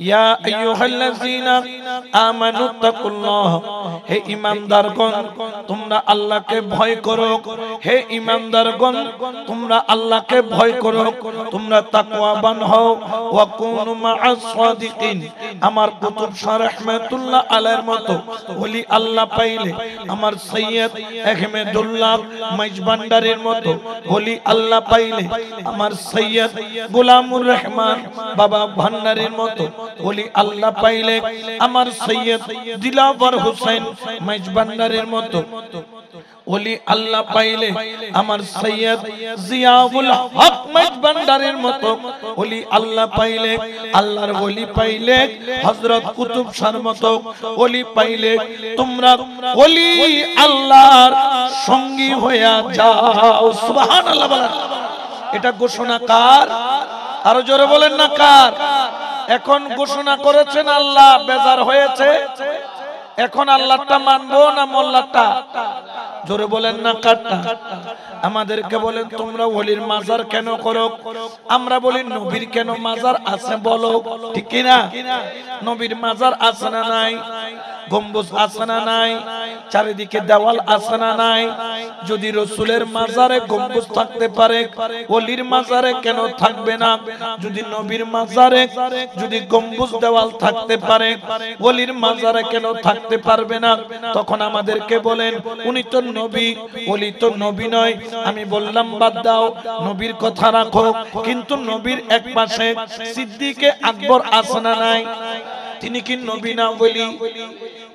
ইয়া আইয়ুহাল্লাযীনা আমানুত্তাকুল্লাহ, হে ঈমানদারগণ তোমরা আল্লাহকে ভয় করো। হে ঈমানদারগণ তোমরা আল্লাহকে ভয় করো, তোমরা তাকওয়াবান হও। ওয়া কুনু মা'আস সাদিকিন, আমার কুতুব শাহ রাহমাতুল্লাহ আলাইহির মতো ওলি আল্লাহ পাইলে, আমার সৈয়দ আহমেদুল্লাহ মাইজভান্ডারীর মতো ওলি আল্লাহ পাইলে, আমার সৈয়দ গোলামুর রহমান বাবা ভান্ডারীর মতো ওলি আল্লাহ পাইলে, আমার সৈয়দ দিলাবর হোসেন মাইজভান্ডারীর মতো ওলি আল্লাহ পাইলে, আমার সৈয়দ জিয়াউল হক মাইজভান্ডারীর মতো ওলি আল্লাহ পাইলে, আল্লাহর ওলি পাইলে, হযরত কুতুব শাহর মতো ওলি পাইলে, তোমরা ওলি আল্লাহর সঙ্গী হয়ে যাও। সুবহানাল্লাহ বলেন। এটা ঘোষণা কার? আরো জোরে বলেন না কার? এখন ঘোষণা করেছেন আল্লাহ, বেজার হয়েছে। এখন আল্লাহটা মানবো না মোল্লাটা? জোরে বলেন না কারটা? আমাদেরকে বলেন তোমরা ওলির মাজার কেন করো? আমরা বলি নবীর কেন মাজার আছে বলো, ঠিক কি না? নবীর মাজার আছে না নাই? গম্বুজ আছে না নাই? চারিদিকে দেওয়াল আছে না নাই? যদি রাসূলের মাজারে গম্বুজ থাকতে পারে, ওলির মাজারে কেন থাকবে না? যদি নবীর মাজারে যদি গম্বুজ দেওয়াল থাকতে পারে, ওলির মাজারে কেন থাকতে পারবে না? তখন আমাদেরকে বলেন উনি তো নবী, ওলি তো নবী নয়। আমি বললাম বাদ দাও, নবীর কথা রাখো, কিন্তু নবীর এক পাশে সিদ্দিকে আকবর আছে না নাই? তিনি কি নবী না বলি?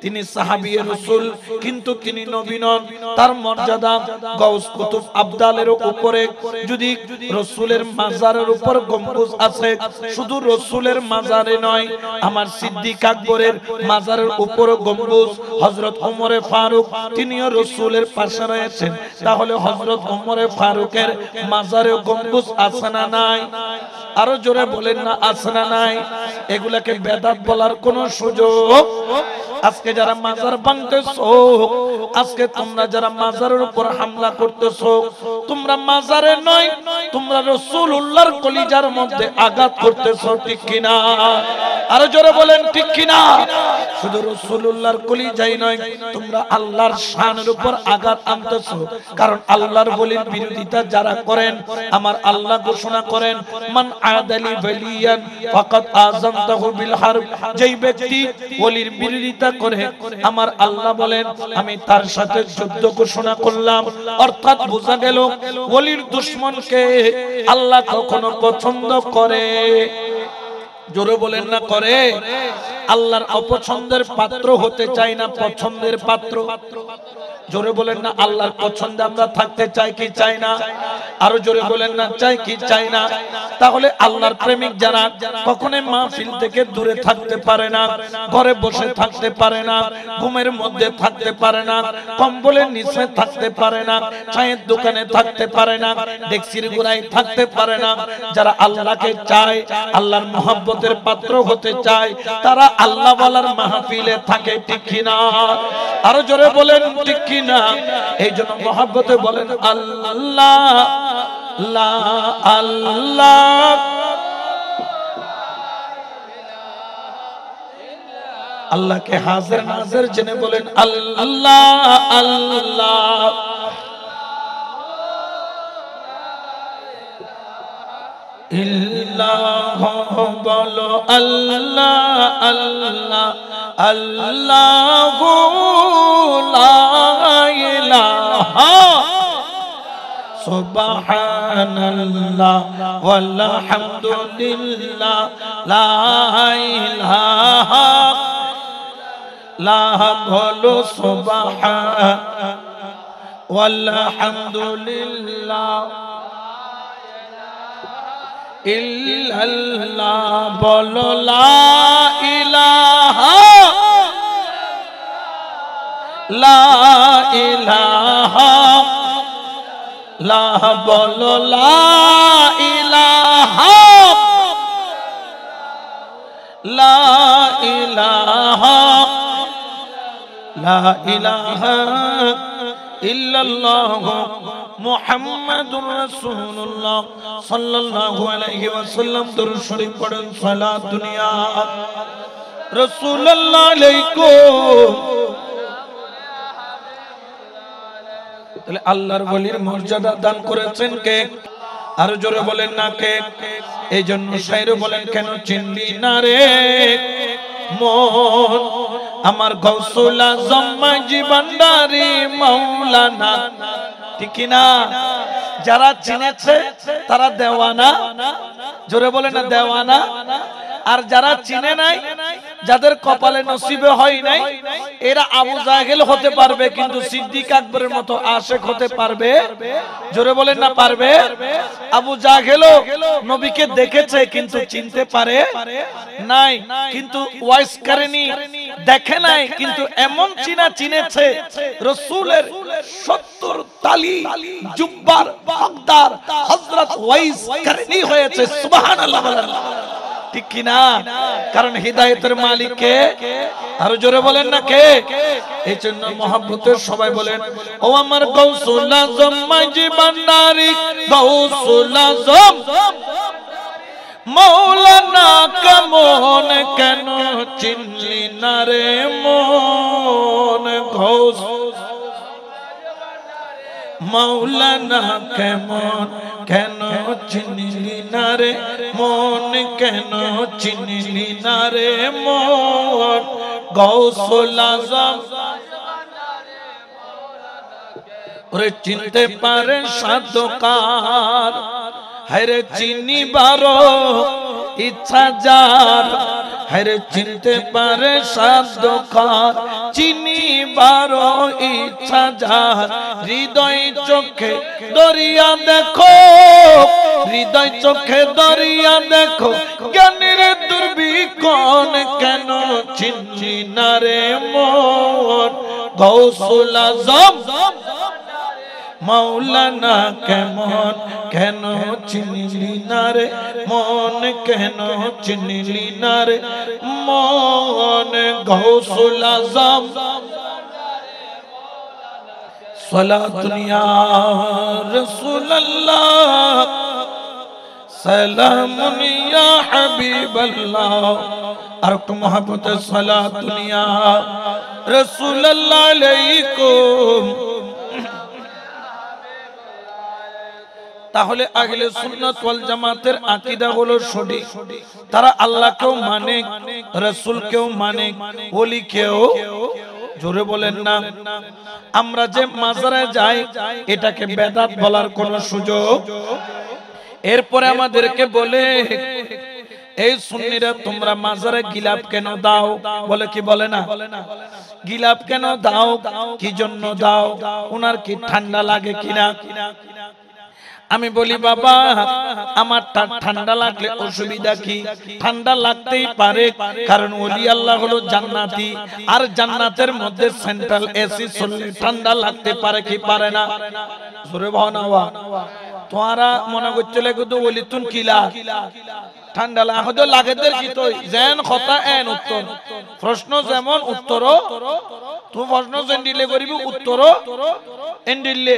তিনি সাহাবী রাসূল, কিন্তু তিনি নবী নন। তার মর্যাদা গাউস কুতুব আবদালের উপরে। যদি রাসূলের মাজারের উপর গম্বুজ আছে, শুধু রাসূলের মাজারে নয়, আমার সিদ্দিক আকবরের মাজারের উপর গম্বুজ। হযরত ওমরে ফারুক তিনিও রাসূলের পাশে রয়েছেন, তাহলে হযরত ওমরে ফারুকের মাজারে গম্বুজ আছে না নাই? আরো জোরে বলেন না আছে না নাই? এগুলাকে বেদাত বলার কোন সুযোগ? আজকে যারা মাজার ভাঙতেছো, আজকে তোমরা যারা মাজারের উপর হামলা করতেছো, তোমরা মাজারে নয়, তোমরা রাসূলুল্লাহর কলিজার মধ্যে আঘাত করতেছো, ঠিক কি না? আরো জোরে বলেন ঠিক কি না? শুধু রাসূলুল্লাহর কলিজাই নয়, তোমরা আল্লাহর শানের উপর আঘাত আনতেছো। কারণ আল্লাহর ওলির বিরোধিতা যারা করেন, আমার আল্লাহ ঘোষণা করেন মান আদালি ওয়ালিয়ান ফাকাদ আযানতাহু বিল হারব। যেই ব্যক্তি ওলির বিরোধিতা করে, আমার আল্লাহ বলেন আমি তার সাথে যুদ্ধ ঘোষণা করলাম। অর্থাৎ বোঝা গেল ওলির দুশমনকে আল্লাহ কখনো পছন্দ করে? জোরে বলেন না করে? আল্লাহর অপছন্দের পাত্র হতে চাই না, পছন্দের পাত্র। জোরে বলেন না আল্লাহর পছন্দে আমরা থাকতে চাই কি চাই না? আরো জোরে বলেন না চাই কি চাই না? তাহলে আল্লাহর প্রেমিক যারা কখনোই মাহফিল থেকে দূরে থাকতে পারে না, ঘরে বসে থাকতে পারে না, ঘুমের মধ্যে থাকতে পারে না, কম্বলের নিচে থাকতে পারে না, চায়ের দোকানে থাকতে পারে না, ডেক্সির গোড়ায় থাকতে পারে না, যারা আল্লাহকে চায়, আল্লাহর মহব্বতের পাত্র হতে চায়, তারা আল্লাহ ওয়ালার মাহফিলে থাকে, ঠিক কি না? আরো জোরে বলেন ঠিক কি না? এই জন্য মহব্বতে বলেন আল্লাহ আল্লাহ। আল্লাহকে হাজির নাজির জেনে বলেন আল্লাহ আল্লাহ। ইল্লাহ বলো আল্লাহ আল্লাহ আল্লাহু লা ইলাহা সুবহানাল্লাহ ওয়ালহামদুলিল্লাহ লা ইলাহা লা বলো সুবহান ওয়ালহামদুলিল্লাহ ইল্লাল্লাহ বলো লা ইলাহা লা ইলাহা লা বলো লা ইলাহা লা ইলাহা লা ইলাহা ইল্লাল্লাহ মুহাম্মাদুর রাসূলুল্লাহ সাল্লাল্লাহু আলাইহি ওয়াসাল্লাম দরুদ শরীফ পড়েন সালাত দুনিয়া রাসূলুল্লাহ আলাইকুম। তাহলে আল্লাহর ওলির মর্যাদা দান করেছেন কে? আর জোরে বলেন না কে? এই জন্য শায়র বলেন কেন চিনলি না রে মন আমার গৌসুল আজম মাঝি ভান্ডারী মাওলানা, ঠিক না? যারা চিনেছে তারা দেওয়ানা, জোরে বলে না দেওয়ানা। আর যারা চিনে নাই, যাদের কপালে নসিবে হয় নাই, এরা আবু জাহেল হতে পারবে কিন্তু সিদ্দিক আকবরের মতো আশেক হতে পারবে? জোরে বলেন না পারবে? আবু জাহেলও নবীকে দেখেছে কিন্তু চিনতে পারে নাই, কিন্তু ওয়াইস করেনি, দেখে নাই, কিন্তু এমন চিনেছে রাসূলের 70 তালি জুব্বার হকদার হযরত ওয়াইস করেনি হয়েছে। সুবহানাল্লাহ বলেন, ঠিক কি না? কারণ হিদায়াতের মালিক কে? আর জোরে বলেন না কে? এই জন্য মহব্বতের সবাই বলেন ও আমার গৌসুল আজম মাঝি ভান্ডারী গৌসুল আজম মাওলানা কেমন কেন চিনলি না রে মন গৌস মাওলানা কেমন কেন চিনলি না রে মন কেন চিনলি না রে মন গৌসুল আজম ওরে চিনতে পারে সাধকার হরে চিনিবার ইচ্ছা যার, হরে চিনতে পারে সাধকার চিনিবার ইচ্ছা যার, হৃদয় চোখে দরিয়া দেখো, হৃদয় চোখে দরিয়া দেখো, জ্ঞানের দুর্বিকণ কেন চিনলি না রে মন গৌসুল আজম মাওলানা কেমন কেন চিনলি না রে মন কেন চিনলি না রে মন গৌসুল আজম সালাতুন ইয়া রাসূলুল্লাহ সালামুন ইয়া হাবিবাল্লাহ। আর একটু মহব্বতে সালাতুন ইয়া রাসূলুল্লাহ আলাইকুম। তাহলে আহলে সুন্নাত ওয়াল জামাতের আকীদা হলো সঠিক, তারা আল্লাহকেও মানে, রাসূলকেও মানে, ওলিকেও। জোরে বলেন না। আমরা যে মাজারে যাই এটাকে বেদাত বলার কোনো সুযোগ। এরপরে আমাদেরকে বলে এই সুন্নিরা তোমরা মাজারে গিলাপ কেন দাও? বলে কি বলে না? গিলাপ কেন দাও? কি জন্য দাও? ওনার কি ঠান্ডা লাগে কিনা? আমি বলি বাবা আমার ঠান্ডা লাগলে অসুবিধা কি? ঠান্ডা লাগতেই পারে, কারণ ওলি আল্লাহ হলো জান্নাতি, আর জান্নাতের মধ্যে সেন্ট্রাল এসি চললে ঠান্ডা লাগতে পারে কি পারে না? জোরে ভাওনাওয়া তোরা মনে করছিলে কিন্তু ওলি তুন কিলা ঠান্ডা লাগে লাগেদের কি তো যেন কথা এন উত্তর প্রশ্ন যেমন উত্তরও তুমি প্রশ্ন যেন দিলে করিবি উত্তরও এন দিলে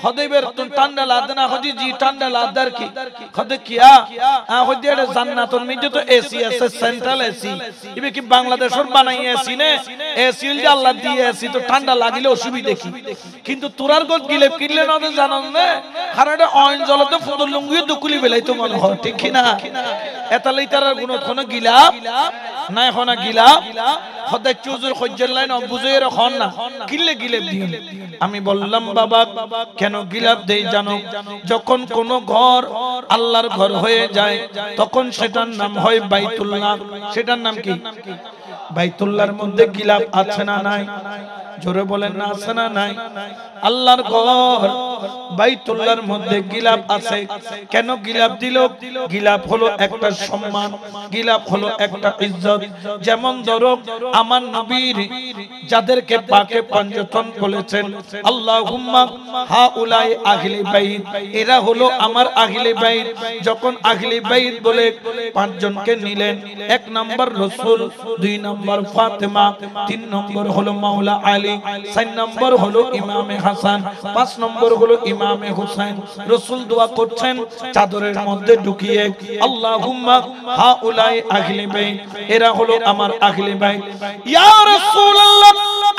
হদেবের তুন ঠান্ডা লাগবে না হদি জি ঠান্ডা লাগদার কি হদে কিয়া হদি এটা জান্নাতের মধ্যে তো এসি আছে সেন্ট্রাল এসি ইবে কি বাংলাদেশের বানাই এসি নে এসি যে আল্লাহ দিয়ে এসি তো ঠান্ডা লাগিলে অসুবিধা কি? কিন্তু তোরার গত গিলে কিনলে না জানান না হারাটা অয়ন জলতে ফুদর লুঙ্গি দুকুলি বেলাই তো মনে হয়, ঠিক কি না? এতালেই তার গুণ কোন গিলাপ না এখন গিলাপ হদে চুজুর খজ্জের লাইন বুঝে রাখন না কিলে গিলাপ দিই। আমি বললাম বাবা কেন গিলাপ দেই জানো? যখন কোন ঘর আল্লাহর ঘর হয়ে যায় তখন সেটার নাম হয় বাইতুল্লাহ। সেটার নাম কি? বাইতুল্লাহর মধ্যে গিলাপ আছে না নাই? জোরে বলেন না আছে না নাই? আল্লাহর ঘর বাইতুল্লাহর মধ্যে গিলাপ আছে। কেন গিলাপ দিল? গিলাপ হলো একটা সম্মান, গিলাপ হলো একটা ইজ্জত। যেমন ধরো আমার নবীর যাদেরকে পাকে পঞ্জতন বলেছেন আল্লাহুম্মা হাউলাই আহলে বাইত, এরা হলো আমার আহলে বাইত। যখন আহলে বাইত বলে পাঁচজনকে নিলেন, এক নম্বর রাসূল, দুই নম্বর ফাতেমা, তিন নম্বর হলো মাওলা আলী, চার নম্বর হলো ইমামে হাসান, পাঁচ নম্বর হলো ইমামে হুসাইন। রাসূল দোয়া করছেন চাদরের মধ্যে ঢুকিয়ে, আল্লাহুম্মা হাউলাই আহলে বাইত, এরা হলো আমার আহলে বাইত। ইয়া রাসূলুল্লাহ,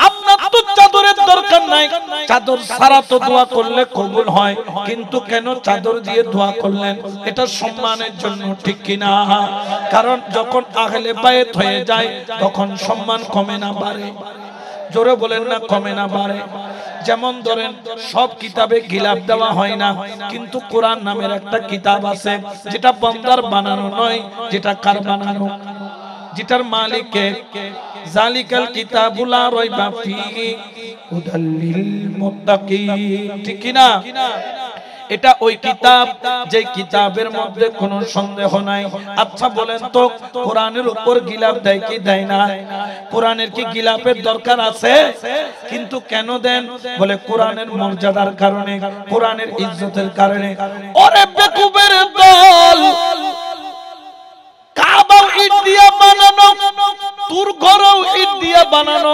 আপনার তো চাদরের দরকার নাই, চাদর ছাড়া তো দোয়া করলে কবুল হয়, কিন্তু কেন চাদর দিয়ে দোয়া করলেন? এটা সম্মানের জন্য, ঠিক কিনা? কারণ যখন আহলে বাইত হয়ে যায় তখন সম্মান কমে না বাড়ে? জোরে বলেন না, কমে না বাড়ে? যেমন ধরেন সব কিতাবে গিলাফ দেওয়া হয় না, কিন্তু কোরআন নামের একটা কিতাব আছে যেটা বান্দার বানানো নয়, যেটা কার বানানো? যেটার মালিক কে? জালিকাল কিতাবুল লা রাইবা ফীহি হুদাল লিল মুত্তাকিন, ঠিক কি না? এটা ওই কিতাব যে কিতাবের মধ্যে কোনো সন্দেহ নাই। আচ্ছা বলেন তো, কোরআনের উপর গিলাফ দেয় কি দেয় না? কোরআনের কি গিলাফের দরকার আছে? কিন্তু কেন দেন? বলে কোরআনের মর্যাদার কারণে, কোরআনের ইজ্জতের কারণে। ওরে বেকুবের দল, কাবা ইট দিয়ে বানানো, তোর ঘরও ইট দিয়ে বানানো,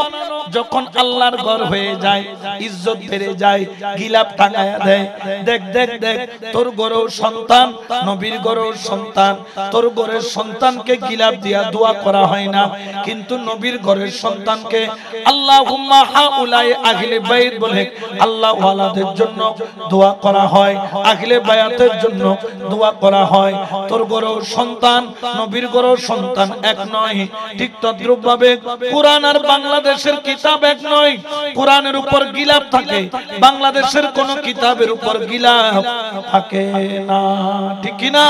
যখন আল্লাহর ঘর হয়ে যায় ইজ্জত বেড়ে যায়, গিলাফ টাঙায়া দেয়। দেখ দেখ দেখ, তোর ঘরেও সন্তান, নবীর ঘরেও সন্তান, তোর ঘরের সন্তানকে গিলাফ দিয়া দোয়া করা হয় না, কিন্তু নবীর ঘরের সন্তানকে আল্লাহুম্মা হাউলাই আহলে বাইত বলে আল্লাহ ওয়ালাদের জন্য দোয়া করা হয়, আহলে বায়াতের জন্য দোয়া করা হয়। তোর ঘরেও সন্তান, নবীর ঘরেও সন্তান এক নয়। ঠিক তদ্রূপ ভাবে কোরআন আর বাংলাদেশের কিতাব এক নয়। কোরআনের উপর গিলাফ থাকে, বাংলাদেশের কোন কিতাবের উপর গিলাফ থাকে না, ঠিক কি না?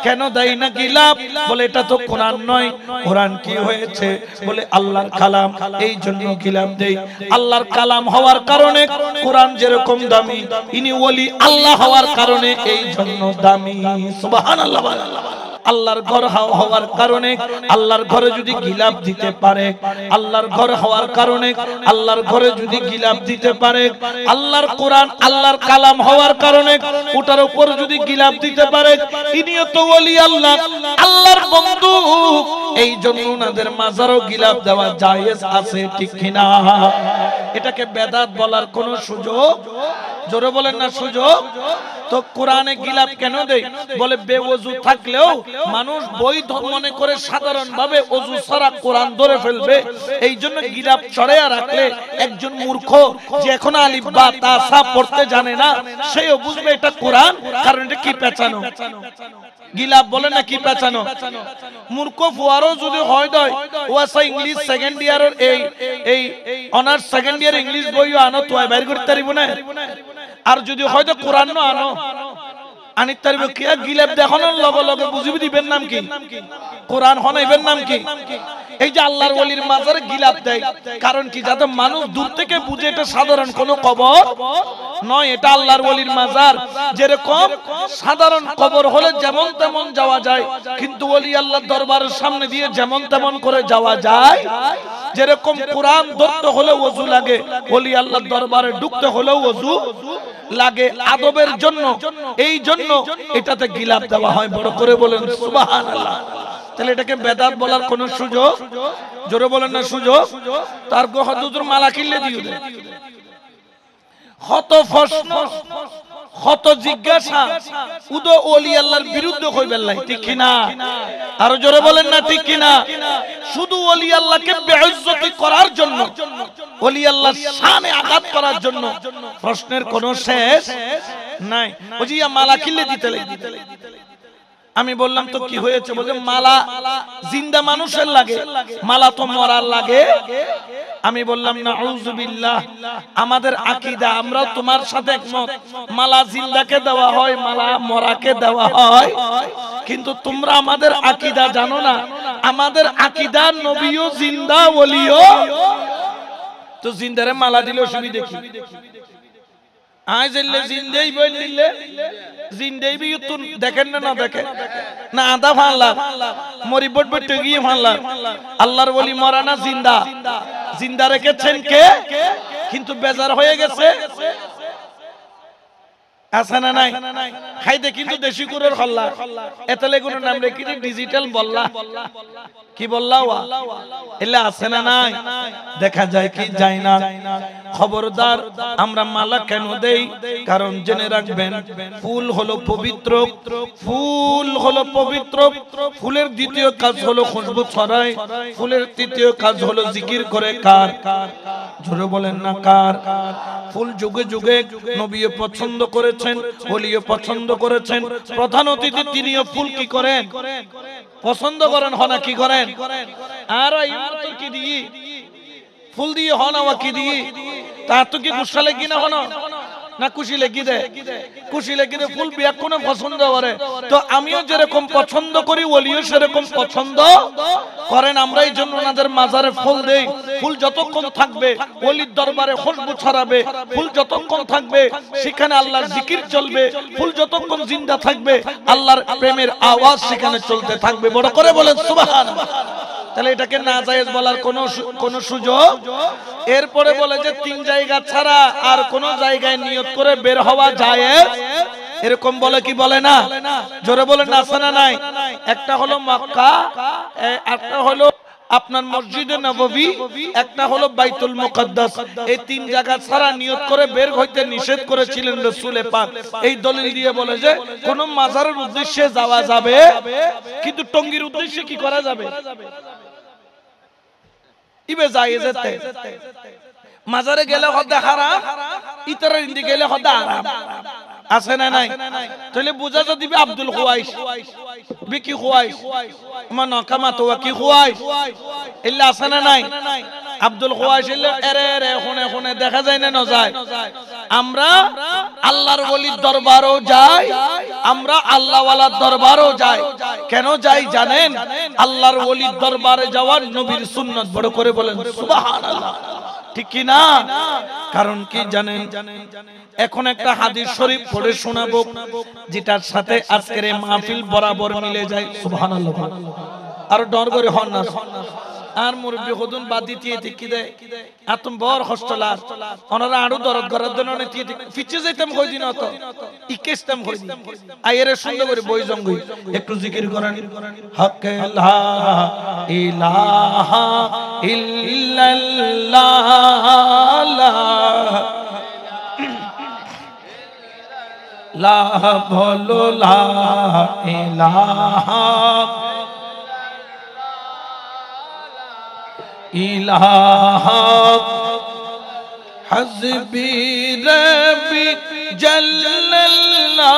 কেন দেয় না গিলাফ? বলে এটা তো কোরআন নয়। কোরআন কি হয়েছে? বলে আল্লাহর কালাম, এই জন্য গিলাফ দেই। আল্লাহর কালাম হওয়ার কারণে কোরআন যেরকম দামি, ইনি ওলি আল্লাহ হওয়ার কারণে এই জন্য দামি। সুবহানাল্লাহ। আল্লাহর ঘর হওয়ার কারণে, আল্লাহর ঘরে যদি গিলাফ দিতে পারে, আল্লাহর ঘর হওয়ার কারণে, আল্লাহর ঘরে যদি গিলাফ দিতে পারে, আল্লাহর কোরআন আল্লাহর কালাম হওয়ার কারণে ওটার উপর যদি গিলাফ দিতে পারে, ইনিও তো ওলি আল্লাহ, আল্লাহর বন্ধু। এই জন্য ওনাদের মাজারও গিলাফ দেওয়া জায়েজ আছে, ঠিক কিনা? এটাকে বেদাত বলার কোন সুযোগ? জোরে বলেন না, সুযোগ? তো কোরআনে গিলাফ কেন দেয়? বলে বেওযু থাকলেও মানুষ বৈধ মনে করে সাধারণ ভাবে ওযু ছাড়া কোরআন ধরে ফেলবে, এই জন্য গিলাফ ছড়াইয়া রাখলে একজন মূর্খ যে এখন আলিফ বা তা সা পড়তে জানে না, সেও বুঝবে এটা কোরআন, কারণ এটা কি পেঁচানো। গিলাফ বলে না কি পেঁচানো। মূর্খ ফুয়ারও যদি হয় দয়, ও আসা ইংলিশ সেকেন্ড ইয়ারের এই অনার্স সেকেন্ড ইয়ার ইংলিশ বইও আনো, তো বাইর করতে পারিব না। আর যদি হয়তো কোরআন ন আনো, আনিত পারিব কি? গিলাফ দেখানোর লগে লগে বুঝিবি দিবেন নাম কি? কোরআন হনাইবেন নাম কি? এই যে আল্লাহর ওলির মাজারে গিলাফ দেয়, কারণ কি? যাতে মানুষ দূর থেকে বুঝে এটা সাধারণ কোনো কবর নয়, এটা আল্লাহর ওলির মাজার। যেরকম সাধারণ কবর হলে যেমন তেমন যাওয়া যায়, কিন্তু ওলি আল্লাহর দরবারের সামনে দিয়ে যেমন তেমন করে যাওয়া যায়। যেরকম কোরআন ধরতে হলে ওযু লাগে, ওলি আল্লাহর দরবারে ঢুকতে হলেও ওযু লাগে আদবের জন্য। এই জন্য এটাতে গিলাফ দেওয়া হয়। বড় করে বলেন সুবহানাল্লাহ। তাহলে এটাকে বেদাত বলার কোন সুযোগ? জোরে বলেন না, সুযোগ? তার গো হুজুর মালা কিনলে দিও দে, কত প্রশ্ন, কত জিজ্ঞাসা, উদো ওলি আল্লাহর বিরুদ্ধে কইবেন লাই, ঠিক কি না? আর জোরে বলেন না, ঠিক কি না? শুধু ওলি আল্লাহকে বেইজ্জতি করার জন্য, ওলি আল্লাহর শানে আঘাত করার জন্য প্রশ্নের কোনো শেষ নাই। ওজি মালা কিনলে দিতে লাগে। আমি বললাম তো কি হয়েছে? বলে মালা জিন্দা মানুষের লাগে, মালা তো মরার লাগে। আমি বললাম নাউযুবিল্লাহ, আমাদের আকীদা, আমরা তোমার সাথে একমত, মালা জিন্দাকে দেওয়া হয়, মালা মরাকে দেওয়া হয়, কিন্তু তোমরা আমাদের আকীদা জানো না। আমাদের আকীদা নবীও জিন্দা, ওলিও। তো জিন্দারে মালা দিলে অসুবিধা কি? আজ এলে জিন্দেই বললে জিন্দেই বি তুন দেখেন না না দেখে না আদা ফানলা মরি বট বট গিয়ে ফানলা আল্লাহর ওলি মরা না জিন্দা জিন্দা রেখেছেন কে কিন্তু বেজার হয়ে গেছে আছে না নাই খাইতে কিন্তু দেশি কুরের খল্লা এতলে কোন নাম রেখে ডিজিটাল বললা কি বললা এলে আছে না নাই দেখা যায় কি যায় না খবরদার আমরা মালা কেন দেই কারণ জেনে রাখবেন ফুল হলো পবিত্র ফুল হলো পবিত্র ফুলের দ্বিতীয় কাজ হলো খুশবু ছড়ায় ফুলের তৃতীয় কাজ হলো জিকির করে কার জোরে বলেন না কার ফুল যুগে যুগে নবী পছন্দ করেছেন ওলিও পছন্দ করেছেন প্রধান অতিথি তিনিও ফুল কি করেন পছন্দ করেন হনা কি করেন আর কি দিয়ে ফুল দিয়ে হন আওয়া কি দিয়ে তার তো কি গুসা লেগি না হন না খুশি লেগি দে খুশি লেগি দে ফুল বিয়া কোন পছন্দ করে তো আমিও যেরকম পছন্দ করি ওলিও সেরকম পছন্দ করেন আমরা এই জন্য ওনাদের মাজারে ফুল দেই ফুল যতক্ষণ থাকবে ওলির দরবারে খুশবু ছড়াবে ফুল যতক্ষণ থাকবে সেখানে আল্লাহর জিকির চলবে ফুল যতক্ষণ জিন্দা থাকবে আল্লাহর প্রেমের আওয়াজ সেখানে চলতে থাকবে বড় করে বলেন সুবহানাল্লাহ তাহলে এটাকে না জায়েজ বলার কোন সুযোগ এরপরে বলে যে তিন জায়গা ছাড়া আর কোন জায়গায় নিয়ত করে বের হওয়া জায়েজ এরকম বলে কি বলে না জোরে বলেন না আছে না নাই একটা হলো মক্কা একটা হলো আপনার মসজিদে নববী একটা হলো বাইতুল মুকদ্দাস এই তিন জায়গা ছাড়া নিয়ত করে বের হইতে নিষেধ করেছিলেন রাসূল পাক এই দলিল দিয়ে বলে যে কোন মাজারের উদ্দেশ্যে যাওয়া যাবে কিন্তু টঙ্গীর উদ্দেশ্যে কি করা যাবে ইবে জায়েজতে মাজারে গেলে হদা হারাম ইতরে ইন্দি গেলে হদা হারাম আছে না নাই তাহলে বুঝা যদি আব্দুল খুয়াইশ বিকি খুয়াইশ মান কামাতো কি খুয়াইশ ইল্লা আছে না নাই আব্দুল খুয়াইশ এরে এরে শুনে শুনে দেখা যায় না না যায় আমরা আল্লাহর ওলির দরবারও যাই আমরা আল্লাহ ওয়ালার দরবারও যাই কেন যাই জানেন আল্লাহর ওলির দরবারে যাওয়ার নবীর সুন্নাত বড় করে বলেন সুবহানাল্লাহ ঠিক কি না কারণ কি জানেন এখন একটা হাদিস শরীফ পড়ে শোনাবো যেটার সাথে আজকের এই মাহফিল বরাবর মিলে যায় সুবহানাল্লাহ আর ডর করে হন না আর মুরব্বি হুদুন বাদ দিতে কি দেয় আতম বড় হস্তলা ওনারা আরো দরদ করার জন্য অনেক ফিচে যাইতাম কই দিন অত ইকেস্তাম কই দিন আইরে সুন্দর করে বই জঙ্গই একটু জিকির করেন হক লা ইলাহা ইল্লাল্লাহ লা বলো লা ইলাহা ইলাহা হাসবি রব্বি জাল্লাল্লাহ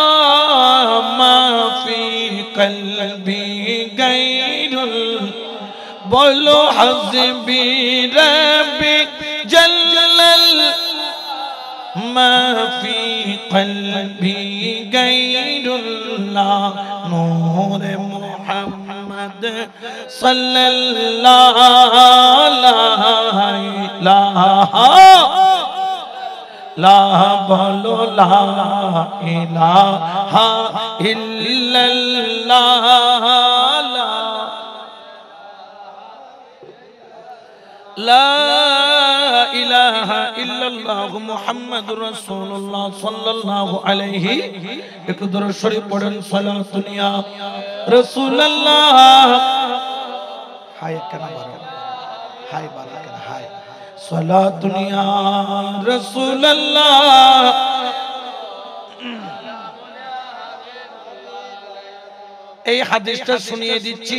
মা ফি কলবি গায়রুল বলো হাসবি রব্বি জাল্লাল্লাহ মা ফি কলবি গায়রুল্লাহ নূরে মুহাম্মদ সাল্লাল্লাহু আলাইহি লা বলো লা ইলাহা ইল্লাল্লাহ লা ইলাহা ইল্লাল্লাহ মুহাম্মাদুর রাসূলুল্লাহ সাল্লাল্লাহু আলাইহি একটু দরুদ শরীফ পড়েন সালাতুন ইয়া রাসূলুল্লাহ হায় কেন বারো হায় বারো কেন হায় সালাতুন ইয়া রাসূলুল্লাহ এই হাদিসটা শুনিয়ে দিচ্ছি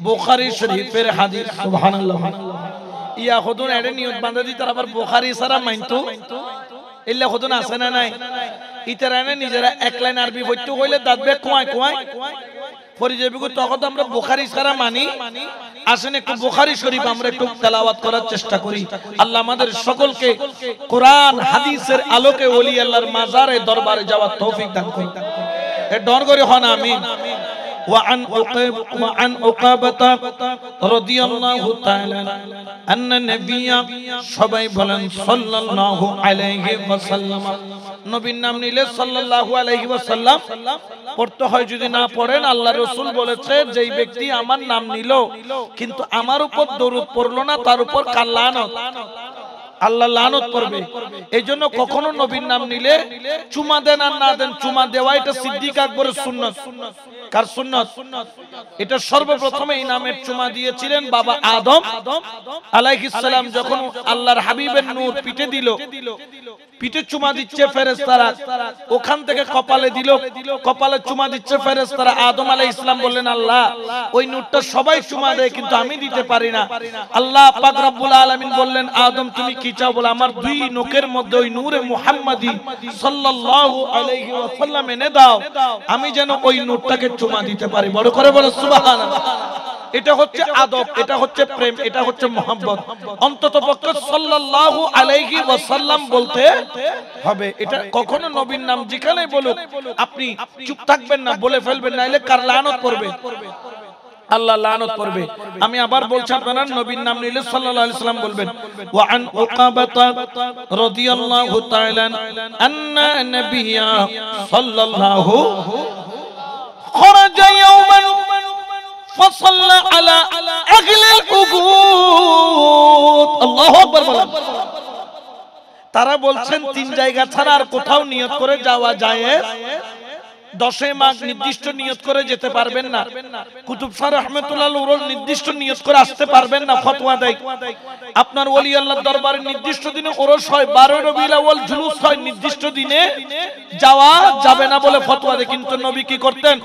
বুখারী শরীফের হাদিস সুবহানাল্লাহ ইয়া খুদুন এর নিয়ত বাঁধা দি তার আবার বুখারী সারা মানতো ইল্লা খুদুন আছে না নাই ইতারানে নিজেরা এক লাইন আরবি পড়তে কইলে দাঁতবে কোয়ায় কোয়ায় পড়ে যাবে কো তখন আমরা বুখারী সারা মানি আসেন একটু বুখারী শরীফ আমরা একটু তেলাওয়াত করার চেষ্টা করি আল্লাহ আমাদের সকলকে কোরআন হাদিসের আলোকে ওলি আল্লাহর মাজারে দরবারে যাওয়ার তৌফিক দান করুন এ ডর করে হন আমিন وعن عقابة رضي الله تعالى أن النبي صلى الله عليه وسلم নবীর নাম নিলে সাল্লাল্লাহু আলাইহি ওয়াসাল্লাম পড়তে হয়। যদি না পড়েন, আল্লাহ রাসূল বলেছে যেই ব্যক্তি আমার নাম নিল কিন্তু আমার উপর দরুদ পড়লো না, তার উপর কার লানত, আল্লাহ লানত পড়বে। এইজন্য কখনো নবীর নাম নিলে চুমা দেন আর না দেন, চুমা দেওয়া এটা সিদ্দিক আকবরের সুন্নাত। কার সুন্নাত? এটা সর্বপ্রথমে এই নামের চুমা দিয়েছিলেন বাবা আদম আলাইহিস সালাম। যখন আল্লাহর হাবিবের নূর পিঠে দিল, পিঠে চুমা দিচ্ছে ফেরেশতারা, ওখান থেকে কপালে দিল, কপালে চুমা দিচ্ছে ফেরেশতারা। আদম আলাইহিস সালাম বললেন, আল্লাহ ওই নূরটা সবাই চুমা দেয় কিন্তু আমি দিতে পারি না। আল্লাহ পাক রব্বুল আলামিন বললেন, আদম তুমি কি চাও? বলে আমার দুই নখের মধ্যে ওই নূরে মুহাম্মাদি সাল্লাল্লাহু আলাইহি ওয়াসাল্লাম এনে দাও, আমি যেন ওই নূরটাকে চুমা দিতে পারি। বড় করে বলো সুবহানাল্লাহ। এটা হচ্ছে আদব, এটা হচ্ছে প্রেম, এটা হচ্ছে মোহাম্মত। অন্ততপক্ষে সাল্লাল্লাহু আলাইহি ওয়াসাল্লাম বলতে হবে। এটা কখনো নবীর নাম যেখানেই বলুক আপনি চুপ থাকবেন না, বলে ফেলবেন, নাইলে কার লানত পড়বে, আল্লাহ লানত করবে। আমি আবার বলছি, আপনারা নবীর নাম নিলে সাল্লাল্লাহু আলাইহি ওয়াসাল্লাম বলবেন। ওয়া আন উকাবাতা রাদিয়াল্লাহু তাআলা আন্না নাবিয়্যা সাল্লাল্লাহু খরাজা ইয়াওমান ফাসাল্লা আলা আহলিল উকুদ। আল্লাহু আকবার বলেন। তারা বলছেন তিন জায়গা ছাড়া আর কোথাও নিয়ত করে যাওয়া যায় 10 মাস নির্দিষ্ট নিয়ত করে যেতে পারবেন না। কুতুব শাহ রাহমাতুল্লাহ আলাইহি নির্দিষ্ট নিয়ত করে আসতে পারবেন না, ফতোয়া দেয়। আপনার ওলি আল্লাহর দরবারে নির্দিষ্ট দিনে ওরস হয়, 12 রবিউল আউয়াল জুলুস হয়, নির্দিষ্ট দিনে যাওয়া যাবে না বলে ফতোয়া দেয়। কিন্তু নবী কি করতেন?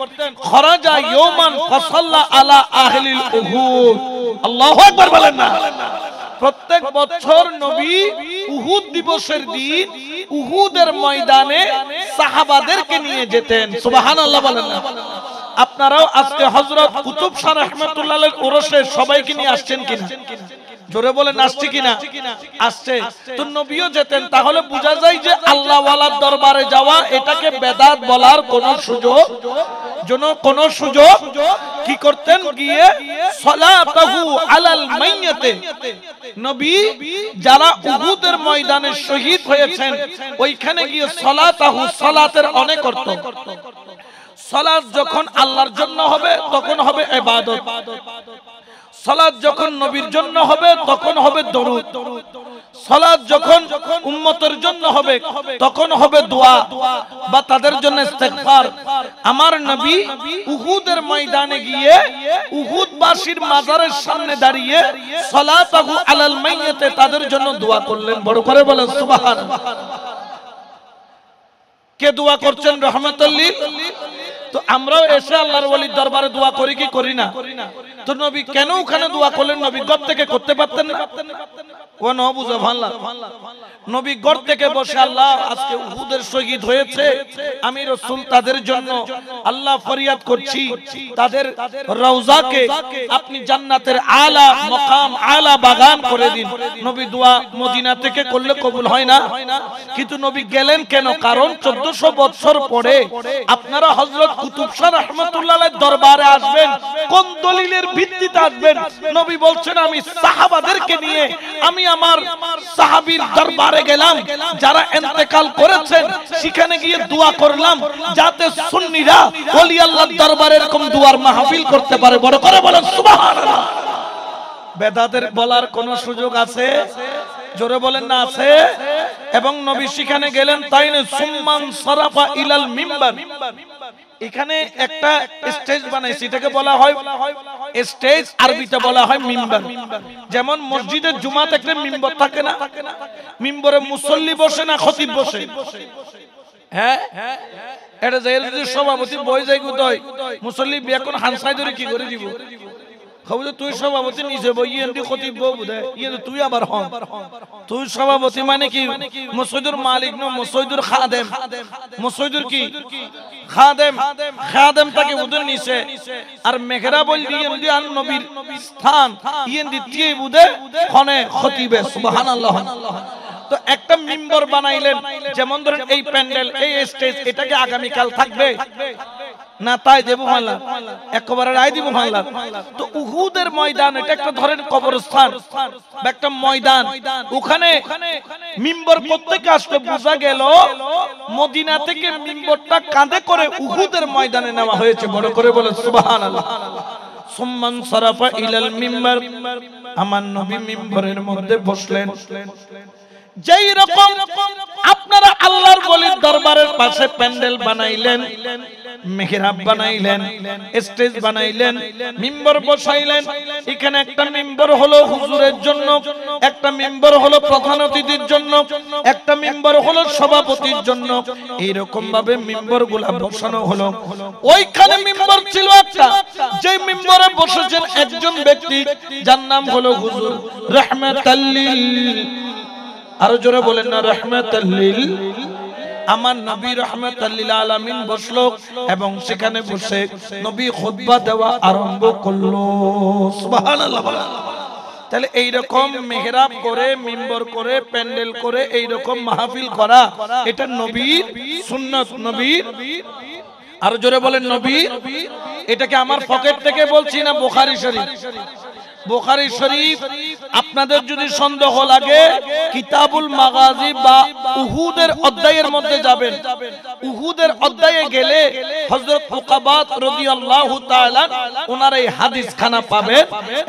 খরাজা ইয়াওমান ফাসাল্লা আলা আহলিল উহুদ। আল্লাহু আকবার বলেন না। প্রত্যেক বছর নবী উহুদ দিবসের দিন উহুদের ময়দানে সাহাবাদেরকে নিয়ে যেতেন। সুবহানাল্লাহ বলেন না। আপনারাও আজকে হযরত কুতুব শাহ রাহমাতুল্লাহ আলাইহির ওরসে সবাইকে নিয়ে আসছেন কিনা? জোরে বলেন আসছে কিনা? আসছে। তো নবীও যেতেন, তাহলে বোঝা যায় যে আল্লাহ ওয়ালার দরবারে যাওয়া এটাকে বেদাত বলার কোন সুযোগ কি করতেন? গিয়ে সালাতাহু আলাল মাইয়াতে, নবী যারা উহুদের ময়দানে শহীদ হয়েছেন ওইখানে গিয়ে সালাতাহু, সালাতের অনেক অর্থ। সালাত যখন আল্লাহর জন্য হবে তখন হবে ইবাদত, সালাত যখন নবীর জন্য হবে তখন হবে দরুদ, সালাত যখন উম্মতের জন্য হবে তখন হবে দোয়া বা তাদের জন্য ইস্তেগফার। আমার নবী উহুদের ময়দানে গিয়ে উহুদবাসীর মাজারের সামনে দাঁড়িয়ে সালাতাহু আলাল মাইয়াতে তাদের জন্য দোয়া করলেন। বড় করে বলেন সুবহানাল্লাহ। কে দোয়া করছেন? রহমাতুল লিল। তো আমরাও এসে আল্লাহর ওলির দরবারে দোয়া করি কি করি না? তো নবী কেন ওখানে দোয়া করলেন? নবী ঘর থেকে করতে পারতেন না? কোন বুঝা ভাল্লা নবী ঘর থেকে বসে, আল্লাহ আজকে উহুদের শহীদ হয়েছে, আমি রাসূল তাদের জন্য আল্লাহ ফরিয়াদ করছি, তাদের রওজাকে আপনি জান্নাতের আলা মাকাম, আলা বাগান করে দিন। নবী দোয়া মদিনা থেকে করলে কবুল হয় না। কিন্তু নবী গেলেন কেন? কারণ 1400 বছর পরে আপনারা হযরত কুতুব শাহ রাহমাতুল্লাহ আলাইহির দরবারে আসবেন, কোন দলিলের ভিত্তিতে আসবেন? নবী বলছেন, আমি সাহাবাদেরকে নিয়ে আমি আমার সাহাবীর দরবারে গেলাম, যারা ইন্তেকাল করেছেন সেখানে গিয়ে দোয়া করলাম যাতে সুন্নিরা ওলি আল্লাহর দরবারে এরকম দোয়ার মাহফিল করতে পারে। বড় করে বলেন সুবহানাল্লাহ। বেদাতের বলার কোন সুযোগ আছে? জোরে বলেন না আছে? এবং নবী সেখানে গেলেন, তাই না? সুম্মান সারাফা ইলাল মিম্বার। এখানে একটা স্টেজ বানাইছে, এটাকে বলা হয় স্টেজ, আরবিতে বলা হয় মিম্বার। যেমন মসজিদের জুমাতে একটা মিম্বার থাকে না? মিম্বরে মুসল্লি বসে না খতিব বসে? হ্যাঁ, এটা যাইর যদি সভাপতি বই যাই গুতই মুসল্লি এখন হানসাই ধরে কি করে দিব? খবর তুই সভাপতি নিচে বই ইয়েন্দি খতিব বউ বুঝায়, ইয়ে তুই আবার হন। তুই সভাপতি মানে কি? মসজিদের মালিক ন, মসজিদের খাদেম। মসজিদের কি খাদেম? খাদেম তাকে উদের নিচে আর মেঘরা বল ইয়েন্দি আন নবীর স্থান ইয়েন্দি টিয়ে বুদে খনে খতিবে। সুবহানাল্লাহ। তো একটা মিম্বর বানাইলেন, যেমন ধরেন এই প্যান্ডেল, এই স্টেজ, এটাকে আগামী কাল থাকবে না, তাই দেবো মাল্লা একেবারে রায় দিব মাল্লা। তো উহুদের ময়দান এটা একটা ধরেন কবরস্থান বা একটা ময়দান, ওখানে মিম্বর প্রত্যেকে আসলে বোঝা গেল মদিনা থেকে মিম্বরটা কাঁধে করে উহুদের ময়দানে নেওয়া হয়েছে। বড় করে বলে সুবহানাল্লাহ। সুম্মান সারাফা ইলাল মিম্বার, আমার নবী মিম্বরের মধ্যে বসলেন। যেই রকম আপনারা আল্লাহর ওলির দরবারের পাশে প্যান্ডেল বানাইলেন, মেহরাব বানাইলেন, স্টেজ বানাইলেন, মিম্বর বসাইলেন, এখানে একটা মিম্বর হলো হুজুরের জন্য, একটা মিম্বর হলো প্রধান অতিথির জন্য, একটা মিম্বর হলো সভাপতির জন্য, এইরকম ভাবে মিম্বরগুলা বসানো হলো। ওইখানে মিম্বর ছিল একটা, যে মিম্বরে বসেছেন একজন ব্যক্তি যার নাম হলো হুজুর রাহমাতাল্লিল, আরো জোরে বলেন না রাহমাতাল্লিল। আমার নবী রাহমাতাল লিল আলামিন বসলো এবং সেখানে বসে নবী খুতবা দেওয়া আরম্ভ করলো। সুবহানাল্লাহ। তাহলে এই রকম মেহরাব করে, মিম্বর করে, প্যান্ডেল করে এই রকম মাহফিল করা, এটা নবীর সুন্নাত, নবীর, আরো জোরে বলেন নবীর। এটাকে আমার পকেট থেকে বলছি না, বুখারী শরীফ। বুখারী শরীফ, আপনাদের যদি সন্দেহ লাগে কিতাবুল মাগাজি বা উহুদের অধ্যায়ের মধ্যে যাবেন। উহুদের অধ্যায়ে গেলে হযরত উকাবাত রাদিয়াল্লাহু তাআলা ওনার এই হাদিস খানা পাবেন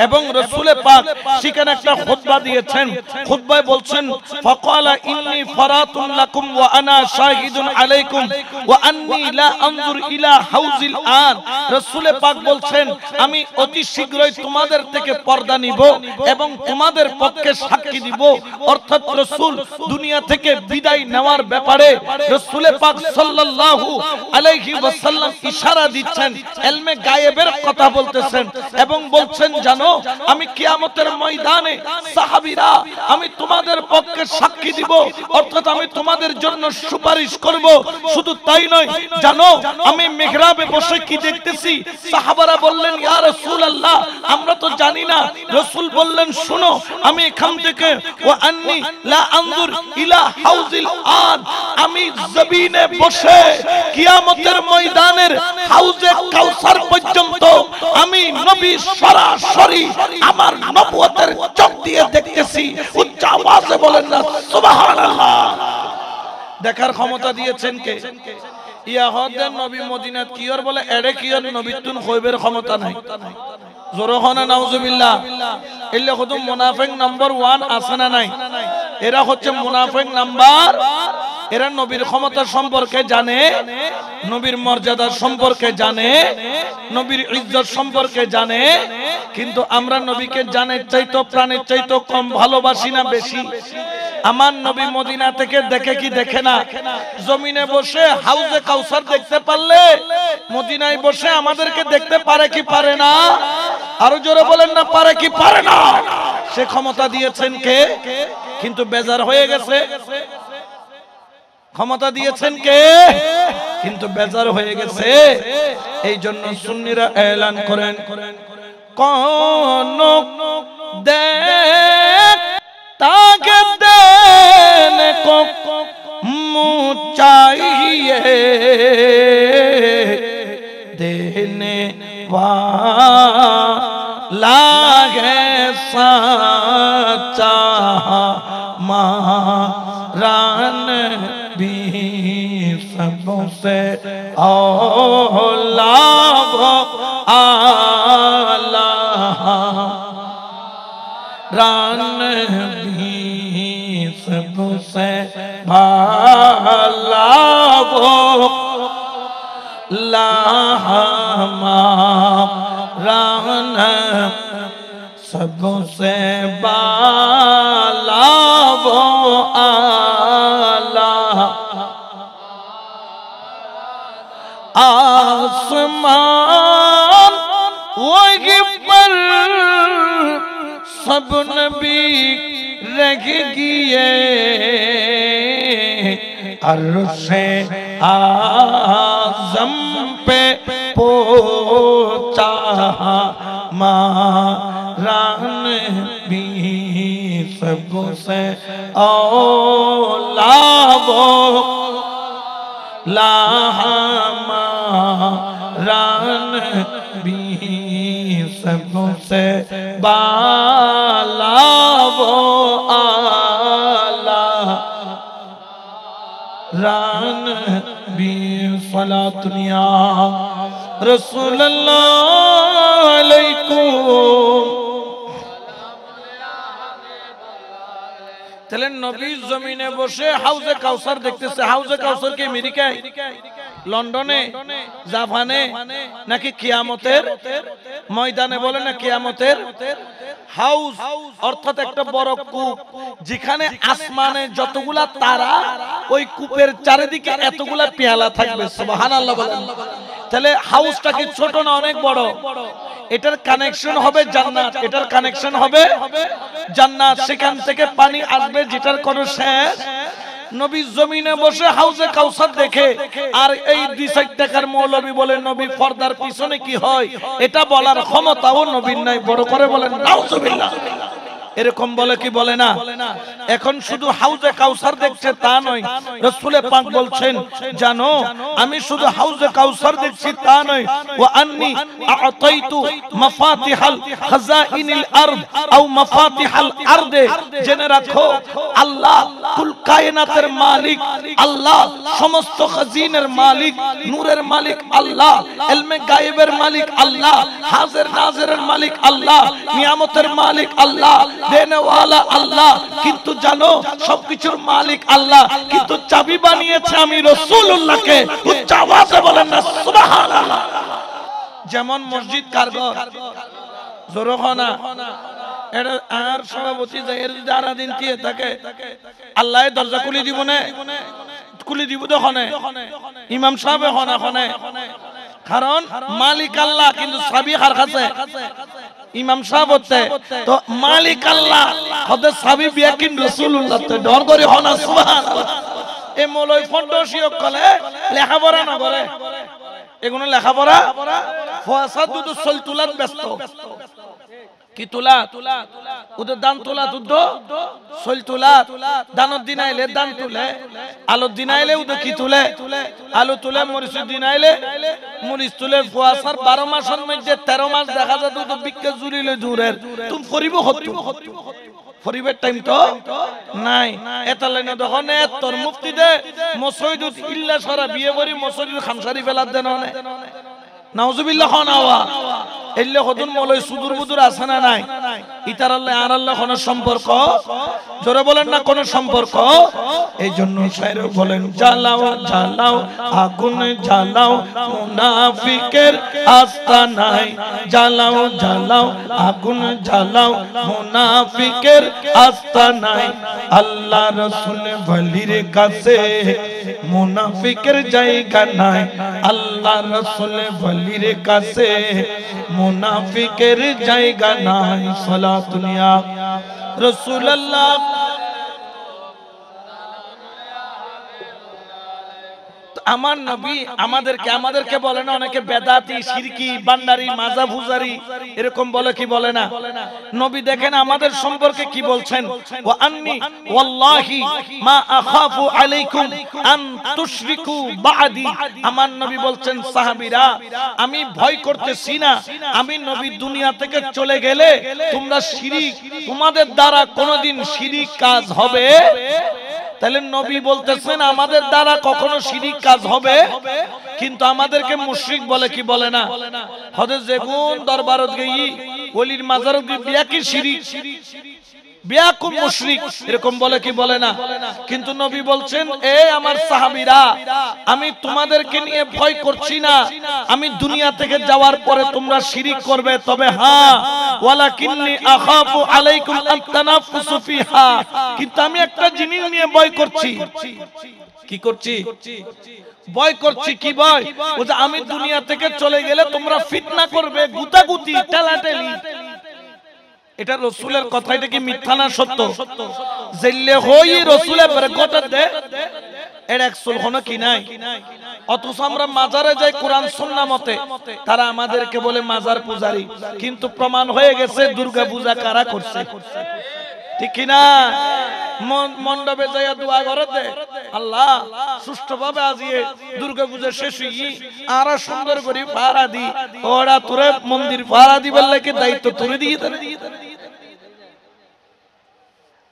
এবং রাসূল পাক সেখানে একটা খুতবা দিয়েছেন। খুতবায় বলছেন ফাকালা ইন্নী ফারাতুন লাকুম ওয়া আনা শাহিদুন আলাইকুম ওয়া আন্নী লা আনজুর ইলা হাউজিল আন। রাসূল পাক বলছেন আমি অতি শীঘ্রই তোমাদের থেকে পর্দা নিব এবং তোমাদের পক্ষে সাক্ষী দিব। অর্থাৎ রাসূল দুনিয়া থেকে বিদায় নেওয়ার ব্যাপারে রাসূল পাক সাল্লাল্লাহু আলাইহি ওয়াসাল্লাম ইশারা দিচ্ছেন, ইলমে গায়েবের কথা বলতেছেন এবং বলছেন জানো আমি কিয়ামতের ময়দানে সাহাবীরা আমি তোমাদের পক্ষে সাক্ষী দিব, অর্থাৎ আমি তোমাদের জন্য সুপারিশ করব। শুধু তাই নয়, জানো আমি মিহরাবে বসে কি দেখতেছি? সাহাবারা বললেন ইয়া রাসূলুল্লাহ আমরা তো জানি না। রাসূল বললেন শোনো আমি এখান থেকে ওয়া আন্নী লা আনজুর ইলা হাউজিল আন, আমি জমিনে বসে কিয়ামতের ময়দানের হাউজে কাউসার পর্যন্ত আমি নবী সরাসরি আমার নবুয়তের চোখ দিয়ে দেখতেছি। উচ্চ আওয়াজে বলেন না সুবহানাল্লাহ। দেখার ক্ষমতা দিয়েছেন কে? ইয়াহুদের নবী মদিনাত কিয়র বলে এড়ে কিয়র নবীতুন হইবের ক্ষমতা নাই। জোরখানা নাউজুবিল্লাহ। এলে কত মুনাফিক নাম্বার 1 আছে না নাই? এরা হচ্ছে মুনাফিক নাম্বার, এরা নবীর ক্ষমতা সম্পর্কে জানে, নবীর মর্যাদা সম্পর্কে জানে, নবীর ইজ্জত সম্পর্কে জানে, কিন্তু আমরা নবীকে জানের চাইতো প্রাণের চাইতো কম ভালোবাসি না বেশি? আমার নবী মদিনা থেকে দেখে কি দেখে না? জমিনে বসে হাউজে কাউসার দেখতে পারলে মদিনায় বসে আমাদেরকে দেখতে পারে কি পারে না? আরো জোরে বলেন না পারে কি পারে না? সে ক্ষমতা দিয়েছেন কে? কিন্তু বেজার হয়ে গেছে। ক্ষমতা দিয়েছেন কে? কিন্তু বেজার হয়ে গেছে। এই জন্য সুন্নিরা এলান করেন কোন দেখ তাকে দেনে को मुँह चाहिए देने वाला है सच्चा मारान भी सबसे औला वो आला रान भी सबसे भाला वो रान सबसे बाला वो आला आसमान वही पर सब नबी रह गए अर्शे आज़म पे पहुंचा मारान भी सबसे औला वो ला हमारा नबी सबसे बाला वो आला रान भी फलातुनिया रसूलुल्लाह अलैकुम। তাহলে নবী জমিনে বসে হাউজে কাউসার দেখতেছে। হাউজে কাউসার কি আমেরিকায়, লন্ডনে, জাপানে, নাকি কিয়ামতের ময়দানে বলে না কিয়ামতের হাউস, অর্থাৎ একটা বড় কূপ যেখানে আসমানে যতগুলা তারা ওই কূপের চারিদিকে এতগুলা পেয়ালা থাকবে। সুবহানাল্লাহ বলেন। তাহলে হাউসটা কি ছোট না অনেক বড়? এটার কানেকশন হবে জান্নাত, এটার কানেকশন হবে জান্নাত। সেখান থেকে পানি আসবে যেটার কোনো শেষ। নবী জমিনে বসে হাউজে কাউসার দেখে, আর এই 2-4 টাকার মৌলবী বলে নবী পর্দার পিছনে কি হয় এটা বলার ক্ষমতাও নবীর নাই। বড় করে বলেন নাউজুবিল্লাহ। এরকম বলে কি বলে না? এখন শুধু হাউজে কাউসার দেখছে তা নয়, রাসূল পাক বলছেন জানো আমি শুধু হাউজে কাউসার দেখছি তা নয়, ওয়া আন্নী আ'তাইতু মাফাতিহাল খাজাইনিল আরদ আও মাফাতিহাল আরদে। জেনে রাখো আল্লাহ কুল কায়নাতের মালিক, আল্লাহ সমস্ত খাজিনের মালিক, নূরের মালিক আল্লাহ, ইলমে গায়েবের মালিক আল্লাহ, হাজির নাজিরের মালিক আল্লাহ, নিয়ামতের মালিক আল্লাহ, দেনে ওয়ালা আল্লাহ। কিন্তু জানো সবকিছুর মালিক আল্লাহ, কিন্তু চাবি বানিয়েছে আমি রাসূলুল্লাহকে। উচ্চ আওয়াজে বলেন না সুবহানাল্লাহ। যেমন মসজিদ কারগর জোরখানা, এটা আর সভাপতি যাই যদি আরা দিন দিয়ে থাকে আল্লাহ দরজা খুলে দিব না, খুলে দিব দোকানে ইমাম সাহেব হনে হনে, কারণ মালিক আল্লাহ কিন্তু চাবি কার কাছে? ইমাম সাহেব হতে। তো মালিক আল্লাহ হতে চাবি বিয়া কিন রাসূলুল্লাহ তে ডর করে হনা সুবহানাল্লাহ। এই মৌলবী ফন্ডসিও কলে লেখাপড়া না করে, এগুলো লেখাপড়া ফাসাদুদ সলতুলাত ব্যস্ত। কি তুলা? ওদের দান তুলা, দুধ সল তুলা। দানের দিন আইলে দান তুলে, আলোর দিন আইলে ওদের কি তুলে? আলু তুলে। মরিচের দিন আইলে মরিচ তুলে। ফুয়াশার 12 মাসের মধ্যে 13 মাস দেখা যায় দুধ বিক্কে জুড়িলে দূরের। তুমি ফরিব ফরিবের টাইম তো নাই। এটা লাইনে দেখুন তোর মুফতি দে মসজিদ ইল্লা সারা বিয়ে করি মসজিদ খামসারি ফেলার দেন নাউজুবিল্লাহ খানাওয়া এলে হদুন মলয় সুদূর বুদুর আছে না নাই? ইতার আল্লাহ আর আল্লাহ কোন সম্পর্ক? জোরে বলেন না কোন সম্পর্ক। এই জন্য শায়র বলেন জ্বালাও জ্বালাও আগুন জ্বালাও মুনাফিকের আস্তানায়, জ্বালাও জ্বালাও আগুন জ্বালাও মুনাফিকের আস্তানায়। আল্লাহ রাসূল ওলির কাছে মুনাফিকের জায়গা নাই, আল্লাহ রাসূল ওলির কাছে মুনাফিকের জায়গা নাই। সালাতুনিয়া রাসূলুল্লাহ। আমার নবী আমাদেরকে বলে না অনেকে বেদাতি, শিরকি, বান্দারি, মাজা ফুজারি এরকম বলে কি বলে না? নবী দেখেন আমাদের সম্পর্কে কি বলছেন, ওয়া আন্নী ওয়াল্লাহি মা আখাফু আলাইকুম আন তুশরিকু বাদি। আমার নবী বলছেন সাহাবীরা আমি ভয় করতেছি না আমি নবী দুনিয়া থেকে চলে গেলে তোমরা শিরিক, তোমাদের দ্বারা কোনোদিন শিরিক কাজ হবে। তাহলে নবী বলতেছেন আমাদের দ্বারা কখনো শিরিক কাজ হবে, কিন্তু আমাদেরকে মুশরিক বলে কি বলে না? হযরত যেগুন দরবারত গই ওলির মাজারত গই বিয়া কি শিরিক, বিয়া কো মুশরিক এরকম বলে কি বলে না? কিন্তু নবী বলছেন এ আমার সাহাবীরা আমি তোমাদেরকে নিয়ে ভয় করছি না, আমি দুনিয়া থেকে যাওয়ার পরে তোমরা শিরিক করবে, তবে হ্যাঁ ওয়ালাকিন্নী আখাফু আলাইকুম আন তানাফুসু ফিহা, কিন্তু আমি একটা জিনিস নিয়ে ভয় করছি। কি করছি? ভয় করছি। কি ভয়? ও যে আমি দুনিয়া থেকে চলে গেলে তোমরা ফিতনা করবে, গুতাগুতি, ঠেলাঠেলি। এটা রাসূলের কথা, এটা কি মিথ্যা না সত্য? জেলে হই রাসূলের বরকত দে এর একসুল হনো কি নাই? অথচ আমরা মাজারে যাই কোরআন সুন্নাহ মতে, তারা আমাদেরকে বলে মাজার পূজারি, কিন্তু প্রমাণ হয়ে গেছে দুর্গা পূজা কারা করছে। ঠিক কি না? মণ্ডপে যাইয়া দোয়া করতে, আল্লাহ সুষ্ঠুভাবে আজিয়ে দুর্গা পূজা শেষ হই আর সুন্দর করে পাহারা দি, ওরা তোরে মন্দির পাহারা দিবার লাগে দায়িত্ব তোরে দিয়ে দেন।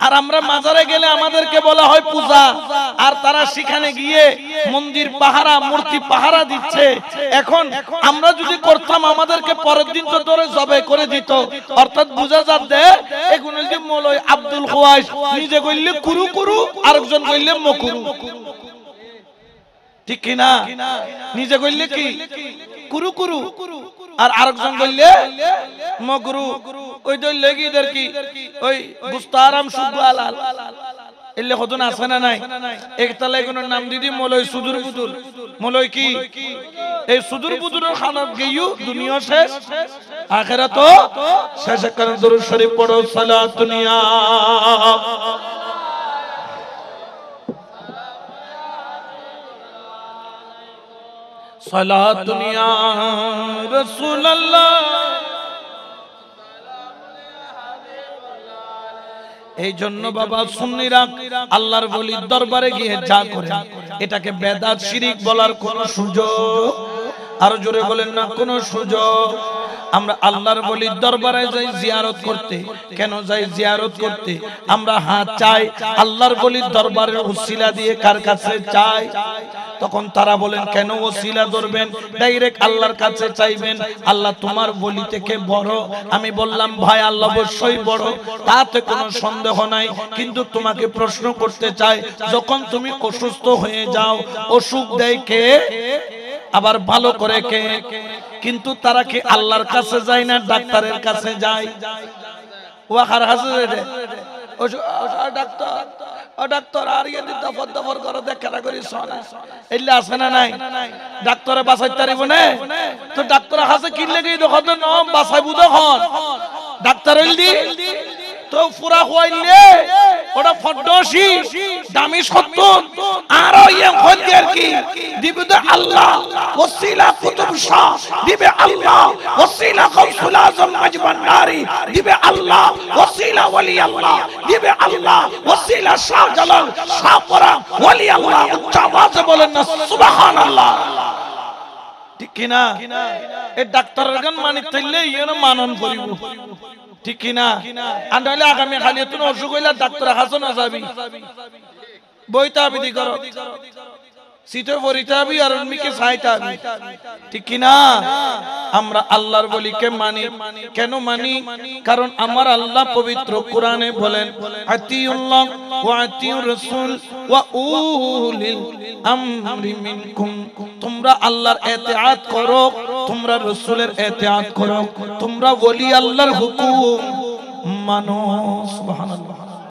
আর আমরা মাজারে গেলে আমাদেরকে বলা হয় পূজা, আর তারা সেখানে গিয়ে মন্দির পাহারা, মূর্তি পাহারা দিচ্ছে। এখন আমরা যদি করতাম আমাদেরকে পরের দিন তো ধরে জবাই করে দিত। অর্থাৎ বুঝা যাচ্ছে এখন যে মৌলভী আব্দুল খোয়াইশ নিজে কইলে কুরু কুরু, আরেকজন কইলে মকুরু। ঠিক কি না? নিজে কইলে কি কুরু কুরু আর আরেকজন কইলে মকুরু। ওই তো লেগিদের কি ওই গুস্তারাম সুবালাল এলে কতন আছে না নাই? একতলা এগুলোর নাম দিদি মৌলভী সুদূর বুদুর। মৌলভী কি এই সুদূর বুদুরের খানাত গিয়েও দুনিয়া শেষ, আখিরাত শেষ। করে দরুদ শরীফ পড়ো, সালাতুন ইয়া সালাতুন ইয়া রাসূলুল্লাহ। এই জন্য বাবা সুন্নিরা আল্লাহর ওলির দরবারে গিয়ে যা করে এটাকে বেদাত শিরিক বলার কোনো সুযোগ, আর জোরে বলেন না কোনো সুযোগ। আমরা আল্লাহর ওলির দরবারে যাই জিয়ারত করতে। কেন যাই জিয়ারত করতে? আমরা হাত চাই আল্লাহর ওলির দরবারের উসিলা দিয়ে। কার কাছে চাই? তখন তারা বলেন কেন ওসিলা ধরবেন, ডাইরেক্ট আল্লাহর কাছে চাইবেন। আল্লাহ তোমার ওলি থেকে বড়। আমি বললাম ভাই আল্লাহ অবশ্যই বড়, তাতে কোনো সন্দেহ নাই। কিন্তু তোমাকে প্রশ্ন করতে চাই, যখন তুমি অসুস্থ হয়ে যাও, অসুখ দেয় কে? আবার ভালো করে কে? কিন্তু তারা কি আল্লাহর কাছে যায় না ডাক্তারের কাছে যায়? ওয়াখার কাছে যায় ও ডাক্তার, ও ডাক্তার আর ইয়ে দফর দফর করে দেখা করি শোনা এলে আছে না নাই? ডাক্তারে বাঁচাইতে পারিব না তো ডাক্তারের কাছে কি লেগে দেখো তো নাম বাঁচাইবো তখন ডাক্তার হইলি তো পুরা হইলে ওটা ফডসি দামি সত্য আর ইয়ে হইতে আর কি দিবে তো আল্লাহ ওসিলা কুতুব শাহ, দিবে আল্লাহ ওসিলা গাউসুল আজম মাজবান্ডারি, দিবে আল্লাহ ওসিলা ওলি আল্লাহ, দিবে আল্লাহ ওসিলা শাহজালাল শাহপরা ওলি আল্লাহ। উচ্চ আওয়াজে বলেন না সুবহানাল্লাহ। ঠিক কি না? এই ডাক্তারের গান মানি তাইলে ইয়েন মানন করিব। ঠিক কি না? আর নইলে আগামী খালি তুমি অসুখ হইলা ডাক্তার হাসো না যাবি, বইতা বিধি করো, সিটে পড়িতে হবি আর উম্মিকে চাইতে হবি। ঠিক কি না? আমরা আল্লাহর ওলিকে মানি। কেন মানি? কারণ আমার আল্লাহ পবিত্র কোরআনে বলেন আতিউল্লাহ ওয়া আতিউর রাসূল ওয়া উলিল আমরি মিনকুম। তোমরা আল্লাহর ইতিআত করো, তোমরা রাসূলের ইতিআত করো, তোমরা ওলি আল্লাহর হুকুম মানো। সুবহানাল্লাহ।